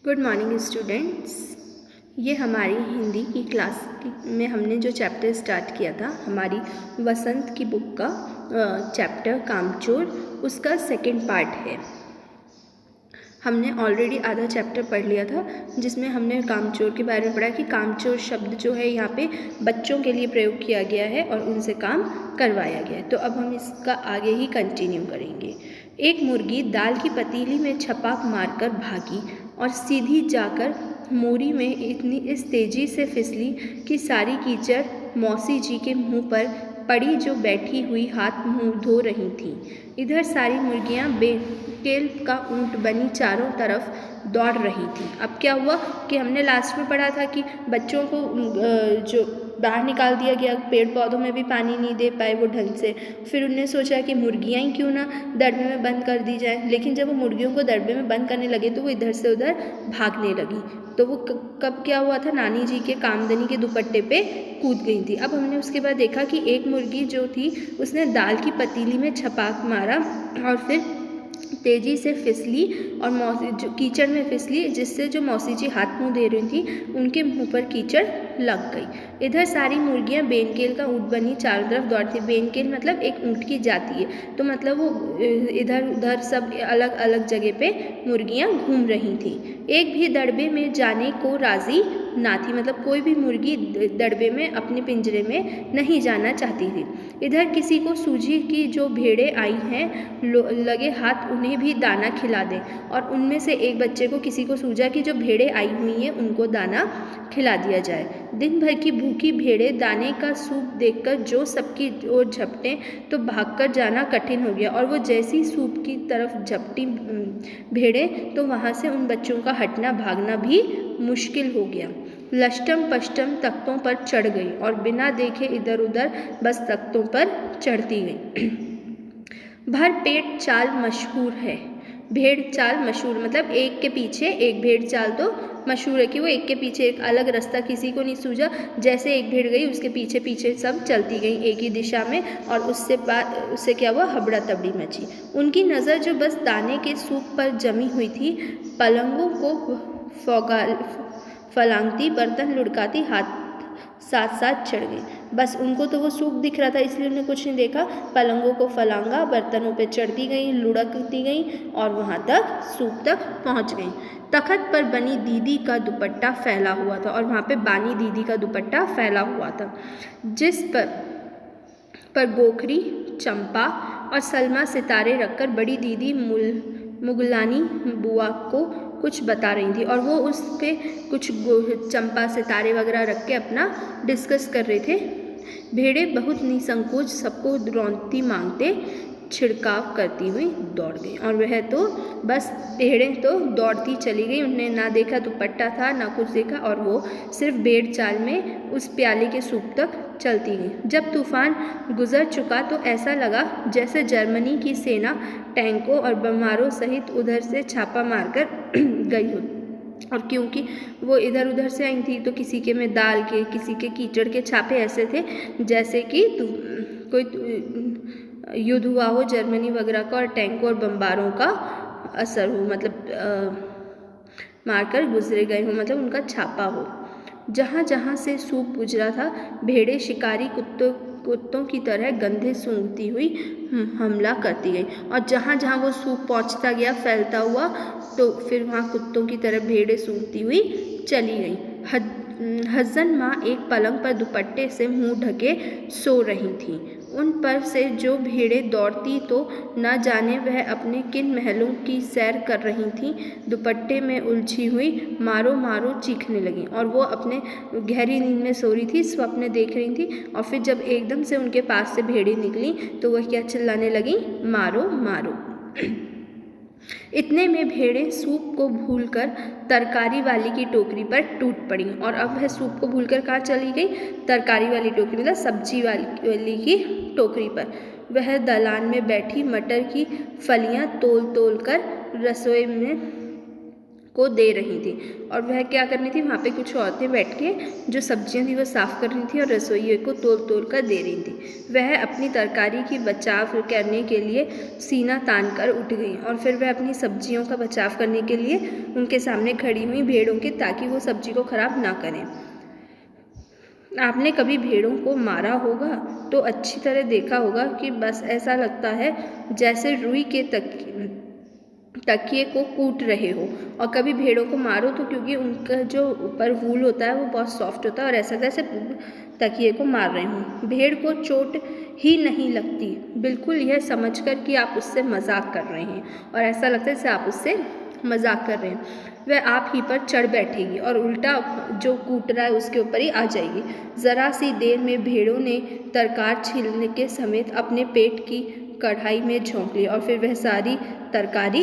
Good morning students. ये हमारी हिंदी की क्लास में हमने जो चैप्टर स्टार्ट किया था, हमारी वसंत की बुक का चैप्टर कामचोर, उसका सेकंड पार्ट है। हमने ऑलरेडी आधा चैप्टर पढ़ लिया था, जिसमें हमने कामचोर के बारे में पढ़ा कि कामचोर शब्द जो है यहाँ पे बच्चों के लिए प्रयोग किया गया है और उनसे काम करवाया गया है। तो अब हम इसका आगे ही कंटिन्यू करेंगे। एक मुर्गी दाल की पतीली में छपाक मारकर भागी और सीधी जाकर मोरी में इस तेजी से फिसली कि सारी कीचड़ मौसी जी के मुंह पर पड़ी, जो बैठी हुई हाथ मुंह धो रही थीं। इधर सारी मुर्गियां बेकेल का ऊंट बनी चारों तरफ दौड़ रही थी। अब क्या हुआ कि हमने लास्ट में पढ़ा था कि बच्चों को जो बाहर निकाल दिया गया, पेड़ पौधों में भी पानी नहीं दे पाए वो ढंग से। फिर उन्होंने सोचा कि मुर्गियाँ ही क्यों ना दड़बे में बंद कर दी जाए, लेकिन जब वो मुर्गियों को दड़बे में बंद करने लगे तो वो इधर से उधर भागने लगी। तो वो कब क्या हुआ था, नानी जी के कामदनी के दुपट्टे पे कूद गई थी। अब हमने उसके बाद देखा कि एक मुर्गी जो थी उसने दाल की पतीली में छपाक मारा और फिर तेजी से फिसली और मौसी जो कीचड़ में फिसली, जिससे जो मौसी जी हाथ मुंह धो रही थी उनके मुंह पर कीचड़ लग गई। इधर सारी मुर्गियां बेनकेल का ऊँट बनी चारों तरफ दौड़ती। बेनकेल मतलब एक ऊँट की जाति है, तो मतलब वो इधर उधर सब अलग अलग जगह पे मुर्गियां घूम रही थी। एक भी दड़बे में जाने को राजी ना थी, मतलब कोई भी मुर्गी दड़बे में अपने पिंजरे में नहीं जाना चाहती थी। इधर किसी को सूझी कि जो भेड़ें आई हैं लगे हाथ उन्हें भी दाना खिला दें, और उनमें से एक बच्चे को किसी को सूझा कि जो भेड़ें आई हुई हैं उनको दाना खिला दिया जाए। दिन भर की भूखी भेड़ें दाने का सूप देखकर जो सबकी ओर झपटें तो भागकर जाना कठिन हो गया, और वो जैसी सूप की तरफ झपटी भेड़ें तो वहाँ से उन बच्चों का हटना भागना भी मुश्किल हो गया। लष्टम पष्टम तख्तों पर चढ़ गई और बिना देखे इधर उधर बस तख्तों पर चढ़ती गई। भर पेट चाल मशहूर है। भेड़ चाल मशहूर मतलब एक के पीछे एक भेड़ चाल तो मशहूर है कि वो एक के पीछे एक, अलग रास्ता किसी को नहीं सूझा। जैसे एक भेड़ गई उसके पीछे पीछे सब चलती गई एक ही दिशा में, और उससे क्या हुआ, हबड़ा तबड़ी मची। उनकी नज़र जो बस दाने के सूप पर जमी हुई थी, पलंगों को फलांगती, बर्तन लुढ़काती हाथ साथ साथ चढ़ गई। बस उनको तो वो सूप दिख रहा था इसलिए उन्हें कुछ नहीं देखा। पलंगों को फलांगा, बर्तनों पे चढ़ती गई, लुढ़कती गई और वहाँ तक सूप तक पहुँच गई। तखत पर बनी दीदी का दुपट्टा फैला हुआ था, और वहाँ पे बानी दीदी का दुपट्टा फैला हुआ था, जिस पर गोखरी, चंपा और सलमा सितारे रखकर बड़ी दीदी मुगलानी बुआ को कुछ बता रही थी, और वो उस पर कुछ चंपा सितारे वगैरह रख के अपना डिस्कस कर रहे थे। भेड़ें बहुत निसंकोच सबको रौंदती मांगते छिड़काव करती हुई दौड़ गई, और वह तो बस भेड़ें तो दौड़ती चली गई। उन्हें ना देखा दुपट्टा था ना कुछ देखा, और वो सिर्फ भेड़ चाल में उस प्याले के सूप तक चलती गई। जब तूफान गुजर चुका तो ऐसा लगा जैसे जर्मनी की सेना टैंकों और बमों सहित उधर से छापा मारकर गई हो। और क्योंकि वो इधर उधर से आई थी तो किसी के में दाल के, किसी के कीचड़ के छापे ऐसे थे जैसे कि कोई युद्ध हुआ हो जर्मनी वगैरह का, और टैंकों और बमबारों का असर हो, मतलब मारकर गुजरे गए हो, मतलब उनका छापा हो। जहाँ जहाँ से सूप गुजरा था भेड़ें शिकारी कुत्तों की तरह गंधे सूंघती हुई हमला करती गई, और जहाँ जहाँ वो सूप पहुँचता गया फैलता हुआ तो फिर वहाँ कुत्तों की तरह भेड़ें सूंघती हुई चली गई। हसन माँ एक पलंग पर दुपट्टे से मुंह ढके सो रही थी। उन पर से जो भेड़ें दौड़ती तो न जाने वह अपने किन महलों की सैर कर रही थीं, दुपट्टे में उलझी हुई मारो मारो चीखने लगीं, और वो अपने गहरी नींद में सो रही थी, स्वप्न देख रही थी। और फिर जब एकदम से उनके पास से भेड़ें निकली तो वह क्या चिल्लाने लगीं, मारो मारो। इतने में भेड़ें सूप को भूलकर तरकारी वाली की टोकरी पर टूट पड़ी, और अब वह सूप को भूलकर कहाँ चली गई, तरकारी वाली टोकरी मतलब सब्जी वाली की टोकरी पर। वह दलान में बैठी मटर की फलियां तोल तोल कर रसोई में को दे रही थी। और वह क्या करनी थी, वहाँ पे कुछ औरतें बैठ के जो सब्जियां थी वो साफ़ कर रही थी और रसोइये को तोल तोल कर दे रही थी। वह अपनी तरकारी की बचाव करने के लिए सीना तान कर उठ गई और फिर वह अपनी सब्जियों का बचाव करने के लिए उनके सामने खड़ी हुई भेड़ों के, ताकि वो सब्जी को ख़राब ना करें। आपने कभी भेड़ों को मारा होगा तो अच्छी तरह देखा होगा कि बस ऐसा लगता है जैसे रुई के तकिए को कूट रहे हो। और कभी भेड़ों को मारो तो क्योंकि उनका जो ऊपर वूल होता है वो बहुत सॉफ्ट होता है और ऐसा जैसे तकिए को मार रहे हों। भेड़ को चोट ही नहीं लगती, बिल्कुल यह समझकर कि आप उससे मजाक कर रहे हैं, और ऐसा लगता है जैसे आप उससे मजाक कर रहे हैं। वह आप ही पर चढ़ बैठेगी और उल्टा जो कूट रहा है उसके ऊपर ही आ जाएगी। ज़रा सी देर में भेड़ों ने तरकार छीलने के समेत अपने पेट की कढ़ाई में झोंक ली और फिर वह सारी तरकारी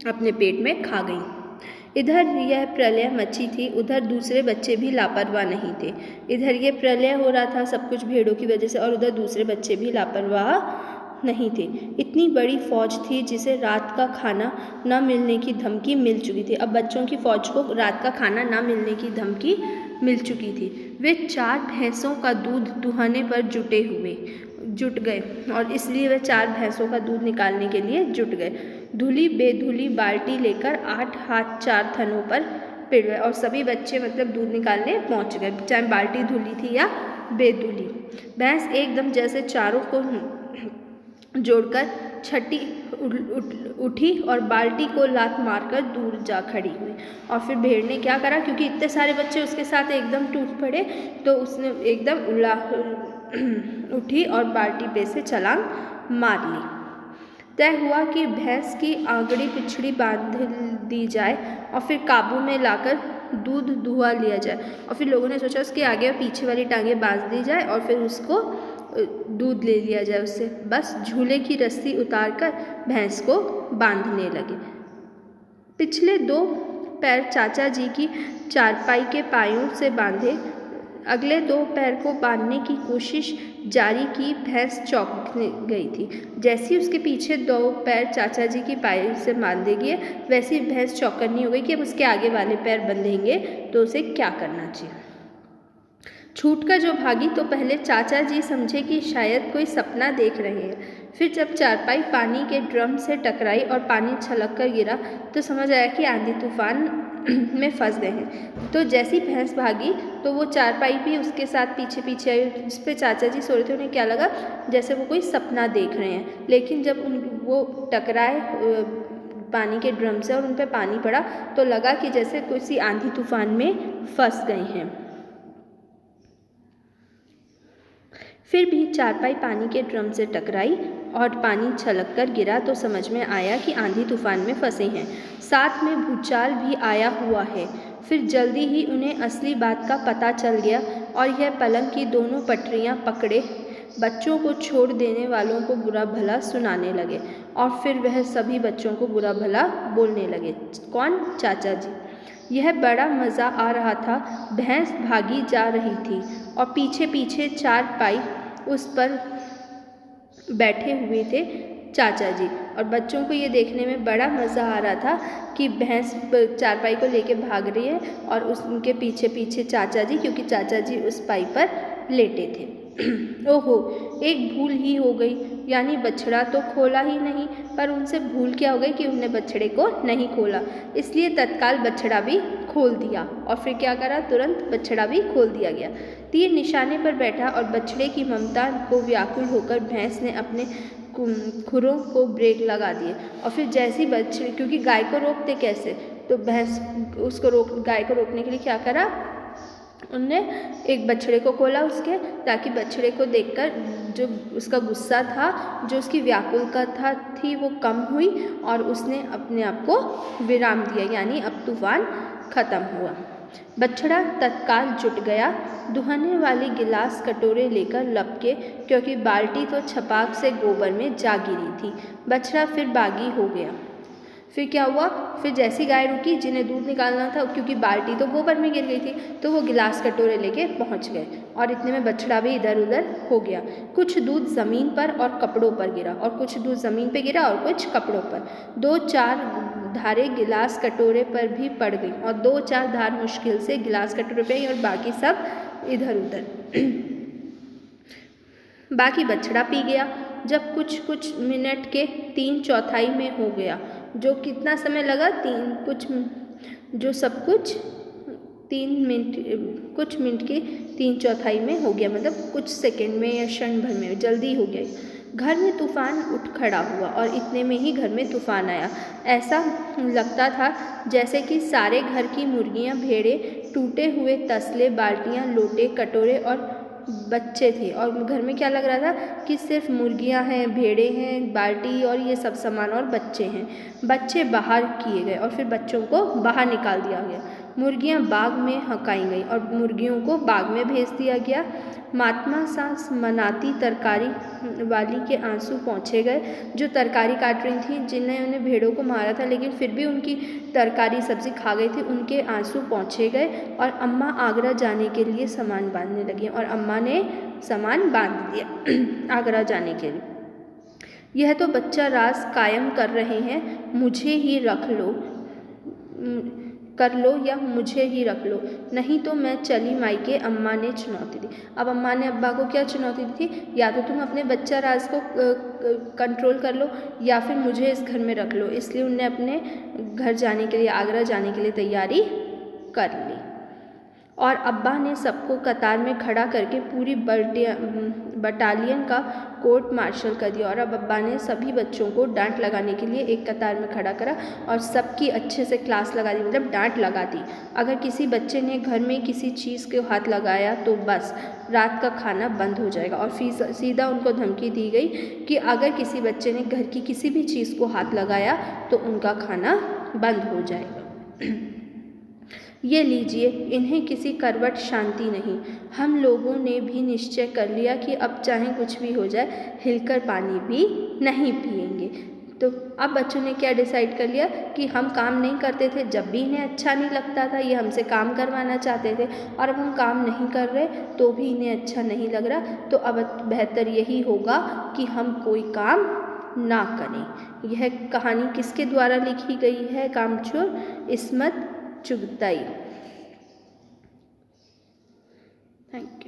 अपने पेट में खा गई। इधर यह प्रलय मची थी, उधर दूसरे बच्चे भी लापरवाह नहीं थे। इधर ये प्रलय हो रहा था सब कुछ भेड़ों की वजह से, और उधर दूसरे बच्चे भी लापरवाह नहीं थे। इतनी बड़ी फौज थी जिसे रात का खाना न मिलने की धमकी मिल चुकी थी। अब बच्चों की फौज को रात का खाना न मिलने की धमकी मिल चुकी थी। वे 4 भैंसों का दूध दुहाने पर जुट गए और इसलिए वे 4 भैंसों का दूध निकालने के लिए जुट गए। धुली बेधुली बाल्टी लेकर 8 हाथ 4 थनों पर पिट गए और सभी बच्चे मतलब दूध निकालने पहुंच गए, चाहे बाल्टी धुली थी या बेधुली। भैंस एकदम जैसे चारों को जोड़कर छठी उठी और बाल्टी को लात मारकर दूर जा खड़ी हुई। और फिर भेड़ ने क्या करा, क्योंकि इतने सारे बच्चे उसके साथ एकदम टूट पड़े, तो उसने एकदम उठी और बाल्टी पे से छलांग मार ली। तय हुआ कि भैंस की आंगड़ी पिछड़ी बांध दी जाए और फिर काबू में लाकर दूध दुहा लिया जाए। और फिर लोगों ने सोचा उसके आगे और पीछे वाली टांगें बांध दी जाए और फिर उसको दूध ले लिया जाए उससे। बस झूले की रस्सी उतारकर भैंस को बांधने लगे। पिछले 2 पैर चाचा जी की चारपाई के पायों से बांधे, अगले 2 पैर को बांधने की कोशिश जारी की। भैंस चौंक गई थी। जैसे उसके पीछे 2 पैर चाचा जी की पाई से बांधे गए, वैसी भैंस चौकन्नी हो गई कि अब उसके आगे वाले पैर बंधेंगे तो उसे क्या करना चाहिए। छूटकर जो भागी तो पहले चाचा जी समझे कि शायद कोई सपना देख रहे हैं। फिर जब चारपाई पानी के ड्रम से टकराई और पानी छलक कर गिरा तो समझ आया कि आंधी तूफान में फंस गए हैं। तो जैसी भैंस भागी तो वो चारपाई भी उसके साथ पीछे पीछे आई। जिस पे चाचा जी सो रहे थे उन्हें क्या लगा जैसे वो कोई सपना देख रहे हैं, लेकिन जब वो टकराए पानी के ड्रम से और उन पर पानी पड़ा तो लगा कि जैसे किसी आंधी तूफान में फंस गए हैं। फिर भी चारपाई पानी के ड्रम से टकराई और पानी छलक कर गिरा तो समझ में आया कि आंधी तूफान में फंसे हैं, साथ में भूचाल भी आया हुआ है। फिर जल्दी ही उन्हें असली बात का पता चल गया और यह पलंग की दोनों पटरियां पकड़े बच्चों को छोड़ देने वालों को बुरा भला सुनाने लगे। और फिर वह सभी बच्चों को बुरा भला बोलने लगे। कौन? चाचा जी। यह बड़ा मज़ा आ रहा था। भैंस भागी जा रही थी और पीछे पीछे चारपाई उस पर बैठे हुए थे चाचा जी, और बच्चों को ये देखने में बड़ा मज़ा आ रहा था कि भैंस चारपाई को लेके भाग रही है और उनके पीछे पीछे चाचा जी, क्योंकि चाचा जी उस पाई पर लेटे थे। ओहो, एक भूल ही हो गई, यानी बछड़ा तो खोला ही नहीं, पर उनसे भूल क्या हो गई कि उन्होंने बछड़े को नहीं खोला, इसलिए तत्काल बछड़ा भी खोल दिया। और फिर क्या करा, तुरंत बछड़ा भी खोल दिया गया। तीर निशाने पर बैठा और बछड़े की ममता को व्याकुल होकर भैंस ने अपने खुरों को ब्रेक लगा दिए। और फिर जैसी बछड़े, क्योंकि गाय को रोकते कैसे, तो भैंस उसको गाय को रोकने के लिए क्या करा, उनने एक बछड़े को खोला उसके, ताकि बछड़े को देखकर जो उसका गुस्सा था, जो उसकी व्याकुलता थी वो कम हुई और उसने अपने आप को विराम दिया, यानी अब तूफान खत्म हुआ। बछड़ा तत्काल जुट गया, दुहाने वाली गिलास कटोरे लेकर लपके, क्योंकि बाल्टी तो छपाक से गोबर में जा गिरी थी। बछड़ा फिर बागी हो गया। फिर क्या हुआ, फिर जैसी गाय रुकी जिन्हें दूध निकालना था, क्योंकि बाल्टी तो गोबर में गिर गई थी, तो वो गिलास कटोरे लेके पहुंच गए और इतने में बछड़ा भी इधर उधर हो गया। कुछ दूध ज़मीन पर और कपड़ों पर गिरा और कुछ दूध ज़मीन पे गिरा और कुछ कपड़ों पर। 2-4 धारें गिलास कटोरे पर भी पड़ गई और 2-4 धार मुश्किल से गिलास कटोरे पे आई और बाकी सब इधर उधर। बाकी बछड़ा पी गया। जब कुछ मिनट के 3/4 में हो गया, जो कितना समय लगा, जो सब कुछ 3 मिनट, कुछ मिनट के 3/4 में हो गया, मतलब कुछ सेकंड में या क्षण भर में, जल्दी हो गया। घर में तूफान उठ खड़ा हुआ और इतने में ही घर में तूफान आया। ऐसा लगता था जैसे कि सारे घर की मुर्गियां, भेड़ें, टूटे हुए तसले, बाल्टियां, लोटे, कटोरे और बच्चे थे। और घर में क्या लग रहा था कि सिर्फ मुर्गियां हैं, भेड़ें हैं, बाल्टी और ये सब सामान और बच्चे हैं। बच्चे बाहर किए गए और फिर बच्चों को बाहर निकाल दिया गया। मुर्गियां बाग में हकाई गई और मुर्गियों को बाग में भेज दिया गया। महात्मा सा मनाती तरकारी वाली के आंसू पहुँचे गए, जो तरकारी काट रही थी, जिन्होंने भेड़ों को मारा था लेकिन फिर भी उनकी तरकारी सब्जी खा गई थी, उनके आंसू पहुँचे गए। और अम्मा आगरा जाने के लिए सामान बांधने लगी और अम्मा ने सामान बांध दिया आगरा जाने के लिए। यह तो बच्चा राज कायम कर रहे हैं, मुझे ही रख लो, कर लो या मुझे ही रख लो, नहीं तो मैं चली मायके, अम्मा ने चुनौती दी। अब अम्मा ने अब्बा को क्या चुनौती दी थी, या तो तुम अपने बच्चा राज को कंट्रोल कर लो या फिर मुझे इस घर में रख लो। इसलिए उनने अपने घर जाने के लिए, आगरा जाने के लिए तैयारी कर ली। और अब्बा ने सबको कतार में खड़ा करके पूरी बटालियन का कोर्ट मार्शल कर दिया। और अब अब्बा ने सभी बच्चों को डांट लगाने के लिए एक कतार में खड़ा करा और सबकी अच्छे से क्लास लगा दी, मतलब डांट लगा दी। अगर किसी बच्चे ने घर में किसी चीज़ के हाथ लगाया तो बस रात का खाना बंद हो जाएगा। और फिर सीधा उनको धमकी दी गई कि अगर किसी बच्चे ने घर की किसी भी चीज़ को हाथ लगाया तो उनका खाना बंद हो जाएगा। ये लीजिए, इन्हें किसी करवट शांति नहीं। हम लोगों ने भी निश्चय कर लिया कि अब चाहे कुछ भी हो जाए, हिलकर पानी भी नहीं पिएंगे। तो अब बच्चों ने क्या डिसाइड कर लिया कि हम काम नहीं करते थे, जब भी इन्हें अच्छा नहीं लगता था, ये हमसे काम करवाना चाहते थे, और अब हम काम नहीं कर रहे तो भी इन्हें अच्छा नहीं लग रहा, तो अब बेहतर यही होगा कि हम कोई काम ना करें। यह कहानी किसके द्वारा लिखी गई है? कामचोर इस्मत चुगताई। Thank you.